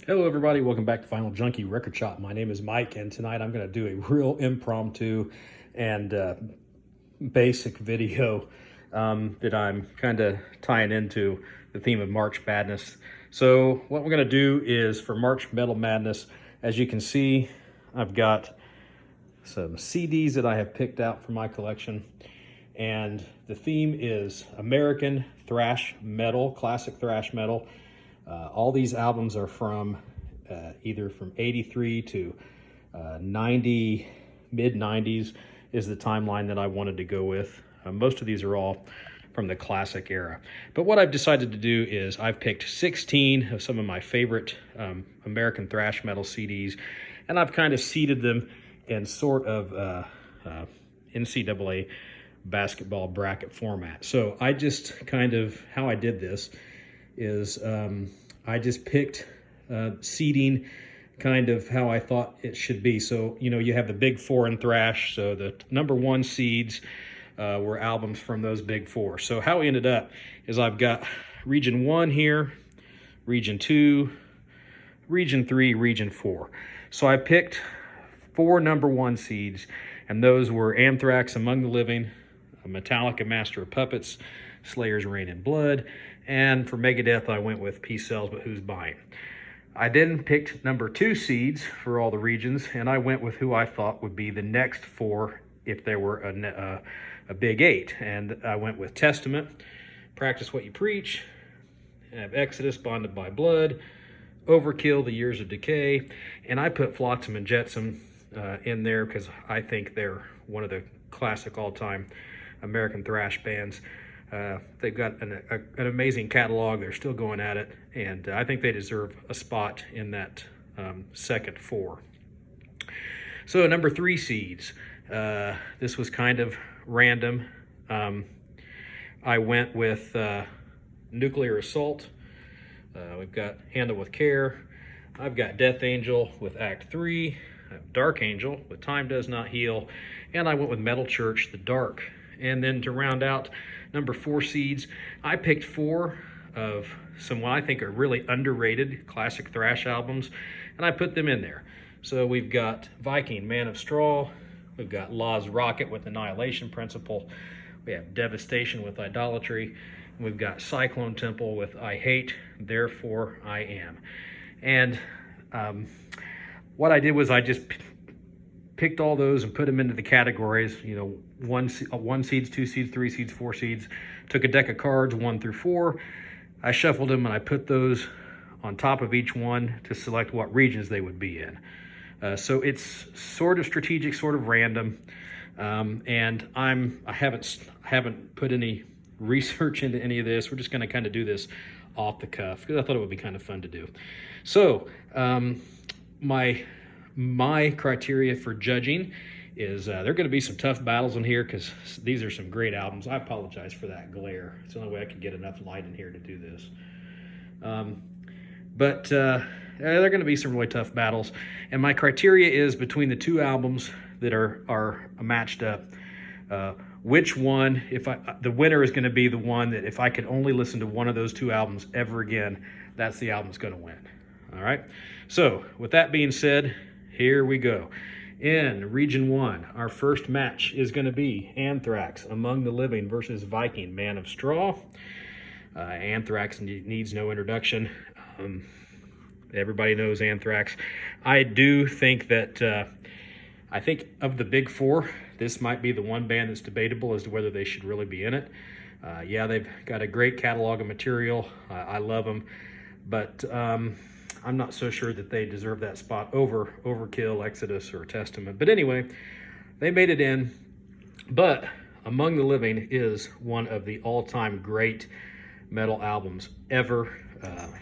Hello everybody, welcome back to Final Junkie Record Shop. My name is Mike and tonight I'm going to do a real impromptu and basic video that I'm kind of tying into the theme of March Madness. So what we're going to do is for March Metal Madness, as you can see, I've got some CDs that I have picked out from my collection, and the theme is American Thrash Metal, classic thrash metal. All these albums are from either from 83 to 90, mid 90s is the timeline that I wanted to go with. Most of these are all from the classic era. But what I've decided to do is I've picked 16 of some of my favorite American thrash metal CDs, and I've kind of seeded them in sort of NCAA basketball bracket format. So I just kind of, how I did this is I just picked seeding kind of how I thought it should be. So, you know, you have the big four in thrash. So the number one seeds were albums from those big four. So how it ended up is I've got region 1 here, region 2, region 3, region 4. So I picked 4 number 1 seeds, and those were Anthrax, Among the Living, Metallica, Master of Puppets, Slayer's Reign in Blood, and for Megadeth I went with Peace Sells But Who's Buying. I then picked number 2 seeds for all the regions, and I went with who I thought would be the next 4 if there were a big 8. And I went with Testament, Practice What You Preach, have Exodus, Bonded by Blood, Overkill, The Years of Decay, and I put Flotsam and Jetsam in there because I think they're one of the classic all-time American thrash bands. They've got an amazing catalog. They're still going at it, and I think they deserve a spot in that second 4. So number 3 seeds. This was kind of random. I went with Nuclear Assault. We've got Handle with Care. I've got Death Angel with Act 3. I have Dark Angel with Time Does Not Heal. And I went with Metal Church, The Dark. And then to round out number 4 seeds, I picked 4 of some what I think are really underrated classic thrash albums, and I put them in there. So we've got Viking, Man of Straw. We've got Law's Rocket with Annihilation Principle. We have Devastation with Idolatry. And we've got Cyclone Temple with I Hate, Therefore I Am. And what I did was I just picked all those and put them into the categories, you know, 1 seeds, 2 seeds, 3 seeds, 4 seeds. Took a deck of cards, 1 through 4. I shuffled them and I put those on top of each one to select what regions they would be in. So it's sort of strategic, sort of random, and I haven't put any research into any of this. We're just going to kind of do this off the cuff because I thought it would be kind of fun to do. So my criteria for judging is there are going to be some tough battles in here because these are some great albums. I apologize for that glare. It's the only way I could get enough light in here to do this. But there are going to be some really tough battles. And my criteria is between the 2 albums that are matched up. Which one, the winner is going to be the one that if I could only listen to one of those 2 albums ever again, that's the album that's going to win. All right. So with that being said, here we go. In Region 1, our first match is going to be Anthrax, Among the Living versus Viking, Man of Straw. Anthrax needs no introduction. Everybody knows Anthrax. I do think that, I think of the big 4, this might be the one band that's debatable as to whether they should really be in it. Yeah, they've got a great catalog of material. I love them. But I'm not so sure that they deserve that spot over Overkill, Exodus, or Testament. But anyway, they made it in. But Among the Living is one of the all-time great metal albums ever.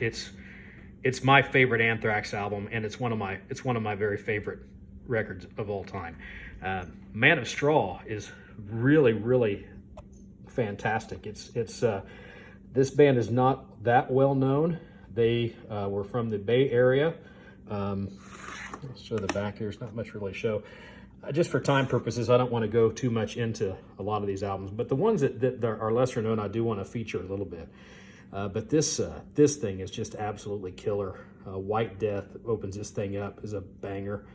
It's my favorite Anthrax album, and it's one of my very favorite records of all time. Man of Straw is really, really fantastic. This band is not that well known. They were from the Bay Area. Let's show the back here. There's not much really show. Just for time purposes, I don't want to go too much into a lot of these albums, but the ones that are lesser known, I do want to feature a little bit. But this thing is just absolutely killer. White Death opens this thing up, is a banger.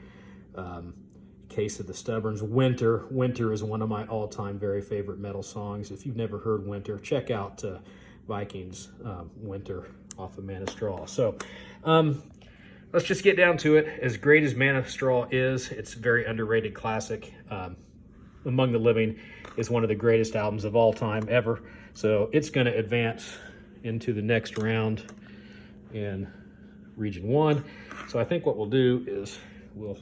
Case of the Stubborns. Winter is one of my all-time very favorite metal songs. If you've never heard Winter, check out Vikings Winter off of Man of Straw. So let's just get down to it. As great as Man of Straw is, it's a very underrated classic. Among the Living is one of the greatest albums of all time ever. So it's going to advance into the next round in Region 1. So I think what we'll do is we'll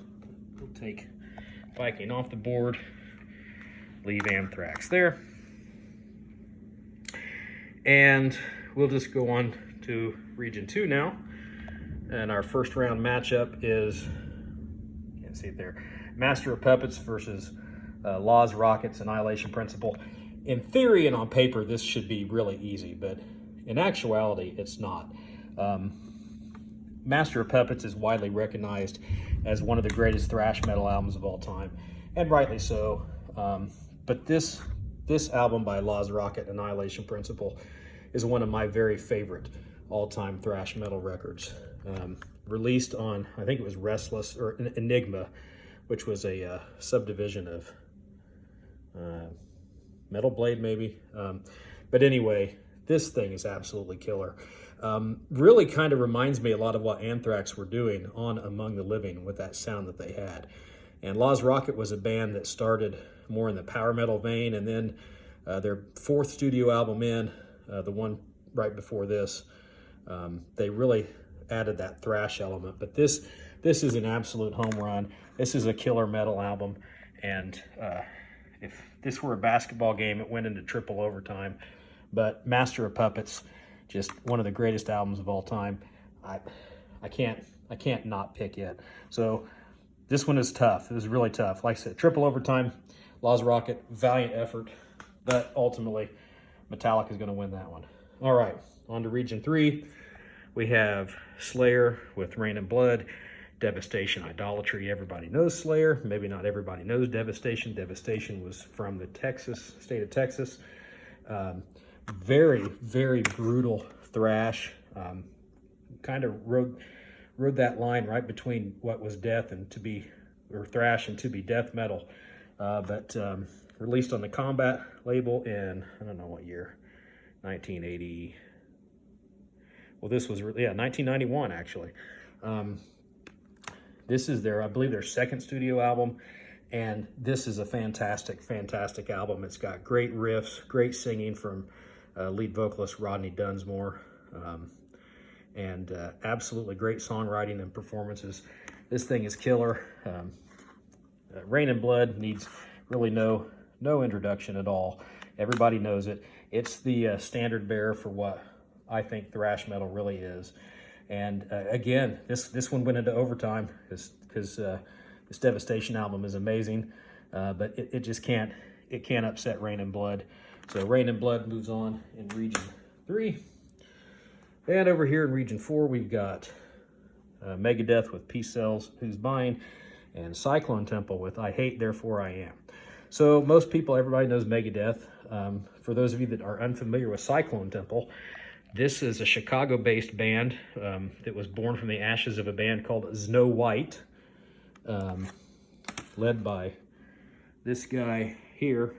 take Viking off the board, leave Anthrax there, and we'll just go on to Region 2 now. And our first round matchup is, can't see it there, Master of Puppets versus Laws, Rockets, Annihilation Principle. In theory and on paper, this should be really easy, but in actuality, it's not. Master of Puppets is widely recognized as one of the greatest thrash metal albums of all time, and rightly so. But this album by Laws, Rocket, Annihilation Principle is one of my very favorite all-time thrash metal records. Released on, I think it was Restless, or Enigma, which was a subdivision of Metal Blade, maybe. But anyway, this thing is absolutely killer. Really kind of reminds me a lot of what Anthrax were doing on Among the Living with that sound that they had. And Laws Rocket was a band that started more in the power metal vein, and then their fourth studio album in, the one right before this, they really added that thrash element. But this is an absolute home run. This is a killer metal album, and if this were a basketball game, it went into triple overtime. But Master of Puppets, just one of the greatest albums of all time. I can't not pick it. So this one is tough. It was really tough. Like I said, triple overtime. Laws Rocket, valiant effort, but ultimately Metallica is going to win that one. All right, on to Region 3. We have Slayer with Rain and Blood, Devastation, Idolatry. Everybody knows Slayer. Maybe not everybody knows Devastation. Devastation was from the state of Texas. Very, very brutal thrash. Kind of rode that line right between what was death and thrash and to be death metal. But released on the Combat label in, I don't know what year, 1980. Well, this was, 1991 actually. This is I believe their second studio album, and this is a fantastic, fantastic album. It's got great riffs, great singing from lead vocalist Rodney Dunsmore, and absolutely great songwriting and performances. This thing is killer. Rain and Blood needs really no introduction at all. Everybody knows it. It's the standard bearer for what I think thrash metal really is. And again, this one went into overtime because this Devastation album is amazing, but it just can't upset Rain and Blood. So Rain and Blood moves on in Region 3. And over here in Region 4, we've got Megadeth with Peace Cells, Who's Buying, and Cyclone Temple with I Hate, Therefore I Am. So everybody knows Megadeth. For those of you that are unfamiliar with Cyclone Temple, this is a Chicago-based band that was born from the ashes of a band called Snow White, led by this guy here,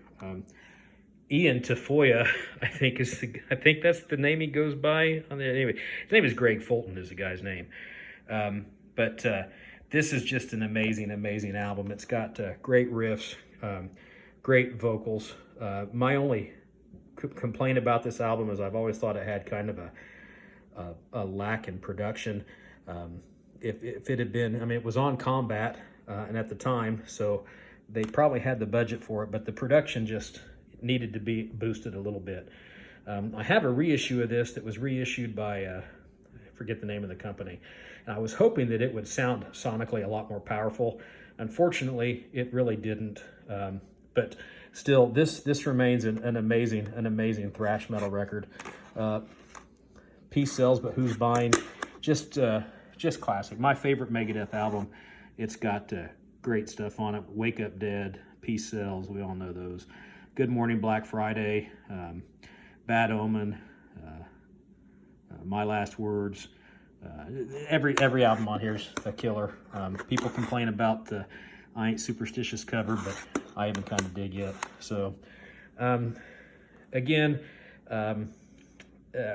Ian Tafoya. I think that's the name he goes by. Anyway, his name is Greg Fulton is the guy's name. But this is just an amazing, amazing album. It's got great riffs, great vocals. My only complaint about this album is I've always thought it had kind of a lack in production. If it had been, it was on Combat and at the time, so they probably had the budget for it, but the production just needed to be boosted a little bit. I have a reissue of this that was reissued by, I forget the name of the company, and I was hoping that it would sound sonically a lot more powerful. Unfortunately, it really didn't, but still, this remains an amazing thrash metal record. Peace Sells, but Who's Buying? Just classic. My favorite Megadeth album. It's got great stuff on it. Wake Up Dead, Peace Sells, we all know those. Good Morning Black Friday, Bad Omen, My Last Words. Every album on here is a killer. People complain about the I Ain't Superstitious cover, but I even kind of dig it. So, again,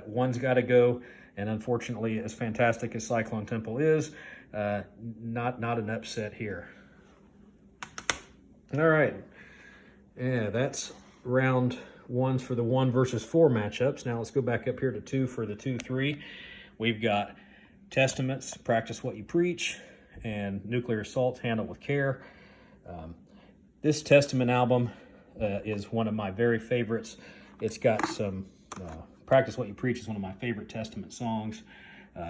one's got to go, and unfortunately, as fantastic as Cyclone Temple is, not an upset here. All right, yeah, that's round ones for the 1 versus 4 matchups. Now let's go back up here to 2 for the 2-3. We've got Testaments, Practice What You Preach, and Nuclear Assault, Handle with Care. This Testament album is one of my very favorites. It's got some, Practice What You Preach is one of my favorite Testament songs.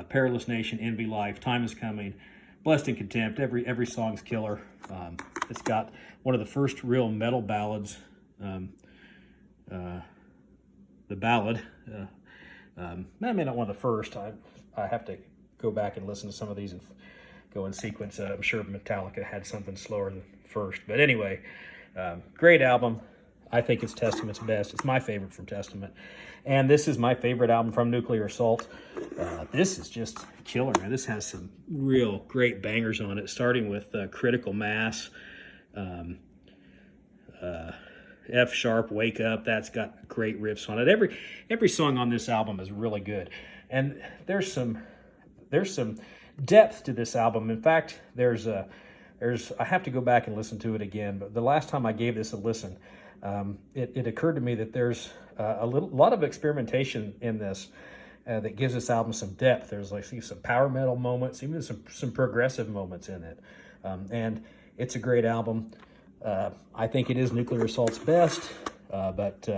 Perilous Nation, Envy Life, Time Is Coming, Blessed in Contempt, every song's killer. It's got one of the first real metal ballads, the ballad. I mean, not one of the first. I have to go back and listen to some of these and go in sequence. I'm sure Metallica had something slower than first. But anyway, great album. I think it's Testament's best. It's my favorite from Testament. And this is my favorite album from Nuclear Assault. This is just killer, man. This has some real great bangers on it, starting with Critical Mass, F Sharp, Wake Up. That's got great riffs on it. Every song on this album is really good. And there's some depth to this album. In fact, I have to go back and listen to it again, but the last time I gave this a listen, it occurred to me that there's a lot of experimentation in this that gives this album some depth. There's like some power metal moments, even some progressive moments in it. And it's a great album. I think it is Nuclear Assault's best, but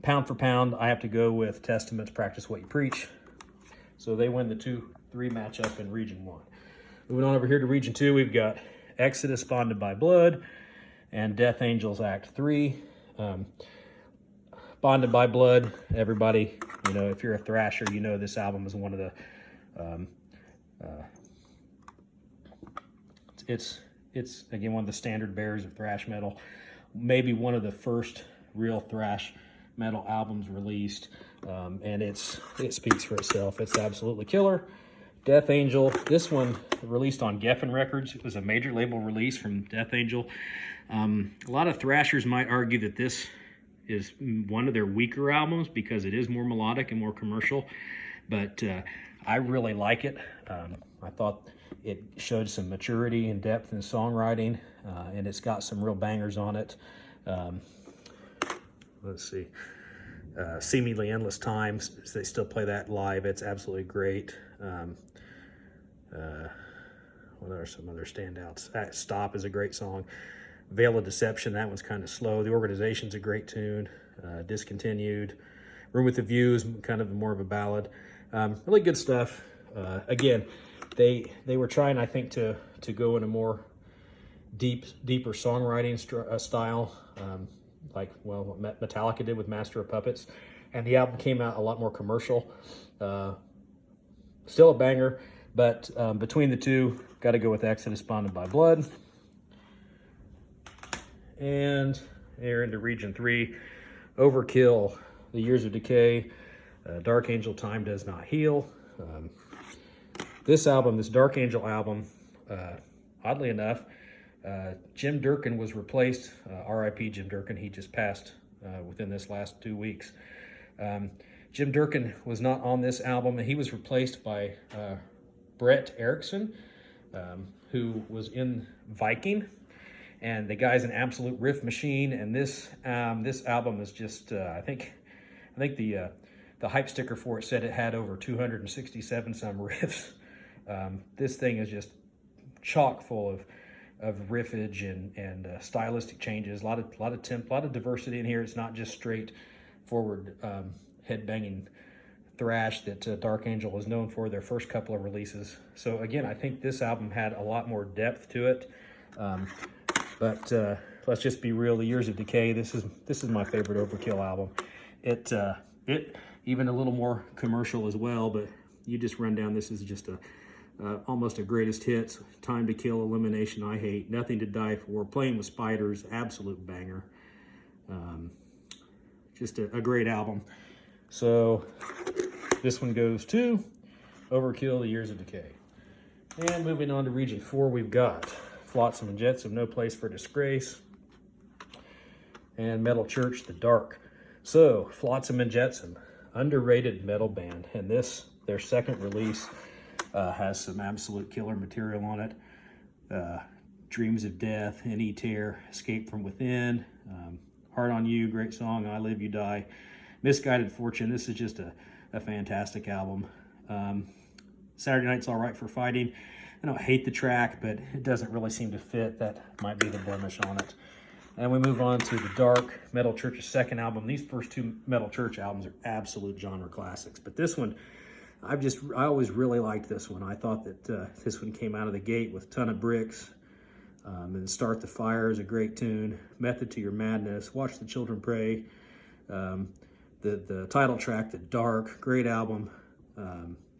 pound for pound, I have to go with Testament's Practice What You Preach. So they win the 2-3 matchup in Region 1. Moving on over here to Region 2, we've got Exodus, Bonded by Blood, and Death Angels Act 3. Bonded by Blood, everybody, you know, if you're a thrasher, you know this album is one of the, it's again, one of the standard bearers of thrash metal. Maybe one of the first real thrash metal albums released, and it speaks for itself. It's absolutely killer. Death Angel, this one released on Geffen Records. It was a major label release from Death Angel. A lot of thrashers might argue that this is one of their weaker albums because it is more melodic and more commercial, but I really like it. I thought it showed some maturity and depth in songwriting, and it's got some real bangers on it. Let's see. Seemingly Endless Times, they still play that live. It's absolutely great. What are some other standouts? Stop is a great song. Veil of Deception, that one's kind of slow. The Organization's a great tune. Discontinued. Room with a View is kind of more of a ballad. Really good stuff. Again, they were trying, I think, to go in a more deeper songwriting style, like what Metallica did with Master of Puppets, and the album came out a lot more commercial. Still a banger, but between the two, got to go with Exodus, Bonded by Blood. And here into Region 3, Overkill, The Years of Decay, Dark Angel, Time Does Not Heal. This album, this Dark Angel album, oddly enough, Jim Durkin was replaced. R.I.P. Jim Durkin. He just passed within this last 2 weeks. Jim Durkin was not on this album, and he was replaced by Brett Erickson, who was in Viking. And the guy's an absolute riff machine. And this album is just, I think the hype sticker for it said it had over 267 some riffs. This thing is just chock full of riffage and stylistic changes. A lot of diversity in here. It's not just straight forward headbanging thrash that Dark Angel was known for their first couple of releases. So again, I think this album had a lot more depth to it. But let's just be real. The Years of Decay. This is my favorite Overkill album. It even a little more commercial as well. But you just run down. This is just almost a greatest hits. Time to Kill, Elimination, I Hate, Nothing to Die For, Playing with Spiders, absolute banger. Just a great album. So This one goes to Overkill, The Years of Decay. And moving on to Region 4, we've got Flotsam and Jetsam, No Place for Disgrace, and Metal Church, The Dark. So, Flotsam and Jetsam, underrated metal band, and this, their second release, has some absolute killer material on it. Dreams of Death, Any Tear, Escape from Within, Heart on You, great song, I Live, You Die, Misguided Fortune. This is just a fantastic album. Saturday Night's All Right for Fighting. I don't hate the track, but it doesn't really seem to fit. That might be the blemish on it. And we move on to The Dark, Metal Church's second album. These first two Metal Church albums are absolute genre classics, but this one, I always really liked this one. I thought that this one came out of the gate with Ton of Bricks, and Start the Fire is a great tune, Method to Your Madness, Watch the Children Pray, the title track, The Dark, great album,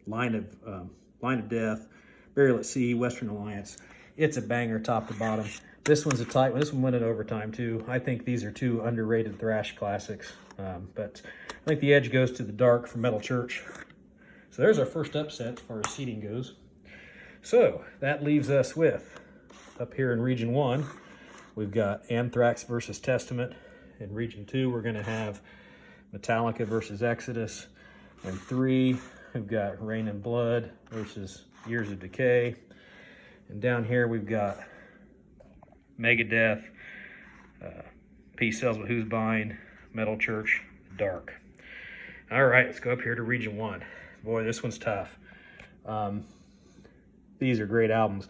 Line of Death, Burial at Sea, Western Alliance. It's a banger top to bottom. This one's a tight one. This one went in overtime too. I think these are two underrated thrash classics, but I think the edge goes to The Dark from Metal Church. So there's our first upset as far as seeding goes. So that leaves us with, up here in Region 1, we've got Anthrax versus Testament. In Region 2, we're going to have Metallica versus Exodus. In 3, we've got Rain and Blood versus Years of Decay. And down here, we've got Megadeth, Peace Sells But Who's Buying, Metal Church, Dark. All right, let's go up here to Region 1. Boy, this one's tough. These are great albums.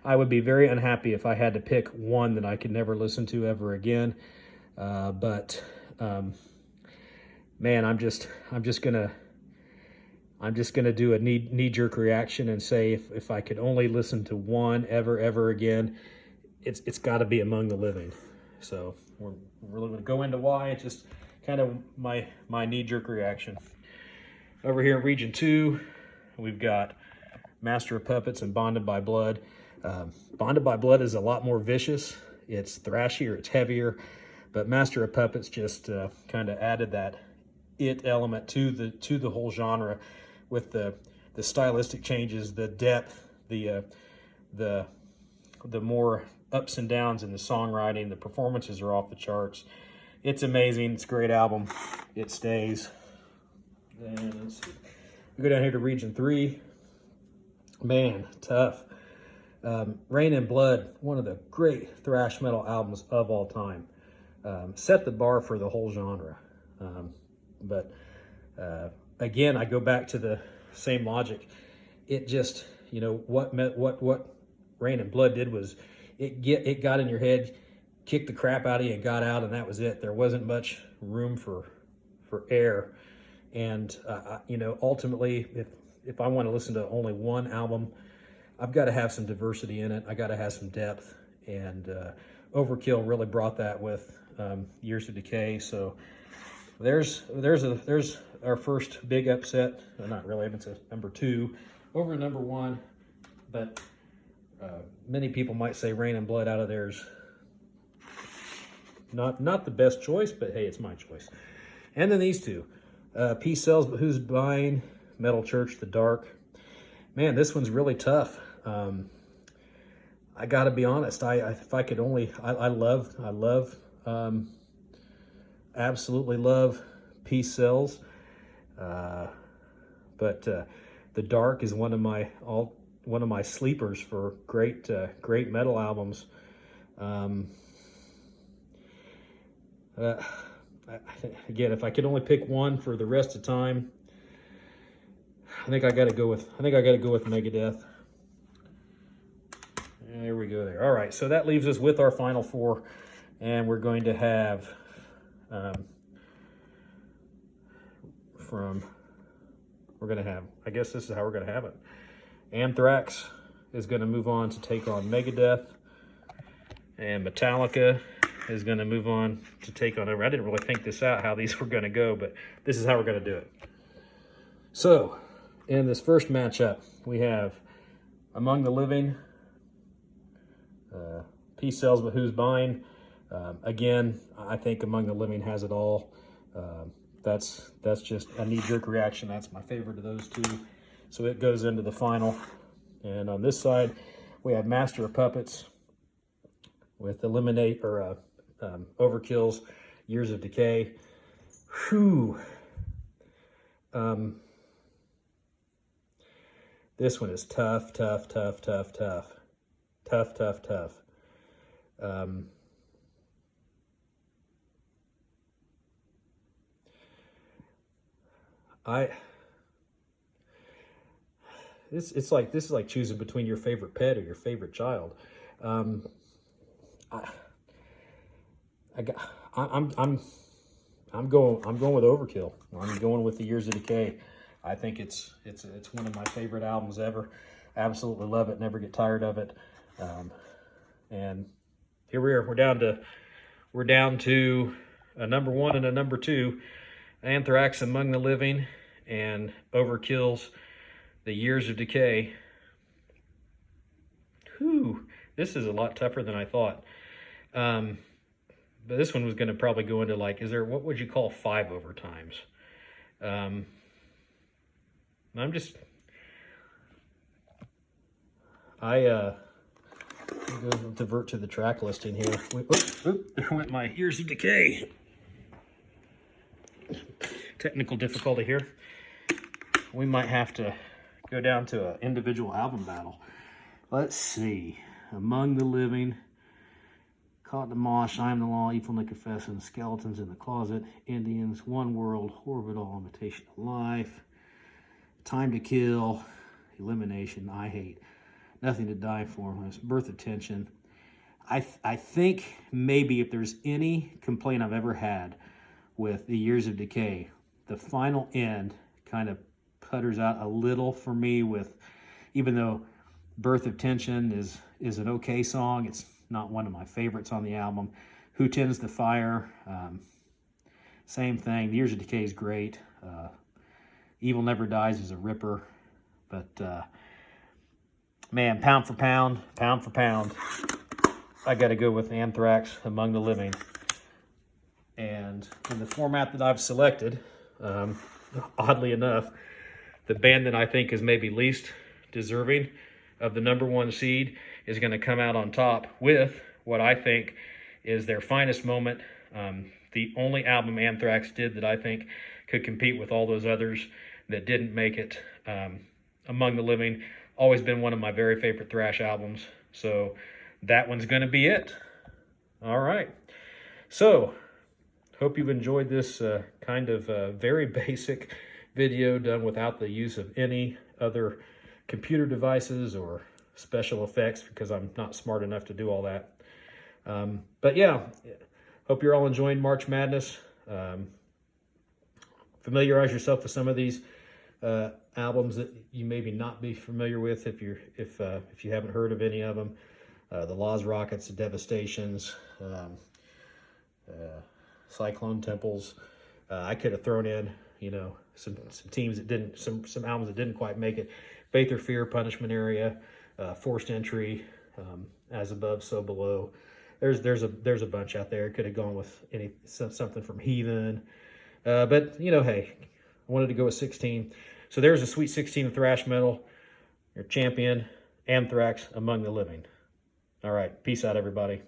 I would be very unhappy if I had to pick one that I could never listen to ever again. But man, I'm just gonna do a knee-jerk reaction and say if I could only listen to one ever again, it's got to be Among the Living. So we're really going to go into why. It's just kind of my knee-jerk reaction. Over here in Region 2, we've got Master of Puppets and Bonded by Blood. Bonded by Blood is a lot more vicious. It's thrashier, it's heavier, but Master of Puppets just kind of added that it element to the whole genre with the stylistic changes, the depth, the more ups and downs in the songwriting. The performances are off the charts. It's amazing. It's a great album. It stays. And let's see. We go down here to Region 3. Man, tough. Rain and Blood, one of the great thrash metal albums of all time. Set the bar for the whole genre. But again, I go back to the same logic. It just, you know, what Rain and Blood did was it got in your head, kicked the crap out of you, and got out, and that was it. There wasn't much room for air. And you know, ultimately, if I want to listen to only one album, I've got to have some diversity in it. I got to have some depth, and Overkill really brought that with Years of Decay. So there's our first big upset. Not really, it's a number 2 over number 1, but many people might say Rain and Blood out of theirs. Not the best choice, but hey, it's my choice. And then these two, Peace Sells But Who's Buying, Metal Church, The Dark. Man, this one's really tough. I gotta be honest. If I could only, I love, absolutely love Peace Sells. But The Dark is one of my sleepers for great metal albums. Again, if I could only pick one for the rest of the time, I think I got to go with Megadeth. And there we go there. All right, so that leaves us with our final 4, and we're going to have I guess this is how we're going to have it. Anthrax is going to move on to take on Megadeth, and Metallica is going to move on to take on. I didn't really think this out, how these were going to go, but this is how we're going to do it. So, in this first matchup, we have Among the Living, Peace Sells But Who's Buying. Again, I think Among the Living has it all. that's just a knee-jerk reaction. That's my favorite of those two. So it goes into the final. And on this side, we have Master of Puppets with Eliminate or Overkill's Years of Decay. Whew. This one is tough. This is like choosing between your favorite pet or your favorite child. I'm going with Overkill. I'm going with the Years of Decay. I think it's one of my favorite albums ever. Absolutely love it. Never get tired of it. And here we are. We're down to a number 1 and a number 2. Anthrax Among the Living and Overkill's The Years of Decay. Whew, this is a lot tougher than I thought. But this one was going to probably go into like, what would you call 5 overtimes? I'll go divert to the track listing here. There went my Years of Decay. Technical difficulty here. We might have to go down to an individual album battle. Let's see. Among the Living, Caught in the Mosh, I Am the Law, Evil Nick Confessing, Skeletons in the Closet, Indians, One World, Orbital, Imitation of Life, Time to Kill, Elimination, I Hate, Nothing to Die For, Birth of Tension. I think maybe if there's any complaint I've ever had with the Years of Decay, the final end kind of putters out a little for me with, even though Birth of Tension is an okay song, it's not one of my favorites on the album. Who Tends the Fire, same thing. The Years of Decay is great. Evil Never Dies is a ripper. But, man, pound for pound, I got to go with Anthrax Among the Living. And in the format that I've selected, oddly enough, the band that I think is maybe least deserving of the number 1 seed is going to come out on top with what I think is their finest moment. The only album Anthrax did that I think could compete with all those others that didn't make it. Among the Living, always been one of my very favorite thrash albums. So that one's going to be it. All right. So hope you've enjoyed this kind of very basic video done without the use of any other computer devices or special effects, because I'm not smart enough to do all that. But yeah, hope you're all enjoying March Madness. Familiarize yourself with some of these albums that you maybe not be familiar with if you haven't heard of any of them. The Laws Rockets, the Devastations, Cyclone Temples. I could have thrown in, some teams that didn't, some albums that didn't quite make it. Faith or Fear, Punishment Area, Forced Entry, As Above, So Below. There's a bunch out there. Could have gone with something from Heathen, but hey, I wanted to go with 16. So there's a Sweet 16 of thrash metal. Your champion, Anthrax Among the Living. All right, peace out, everybody.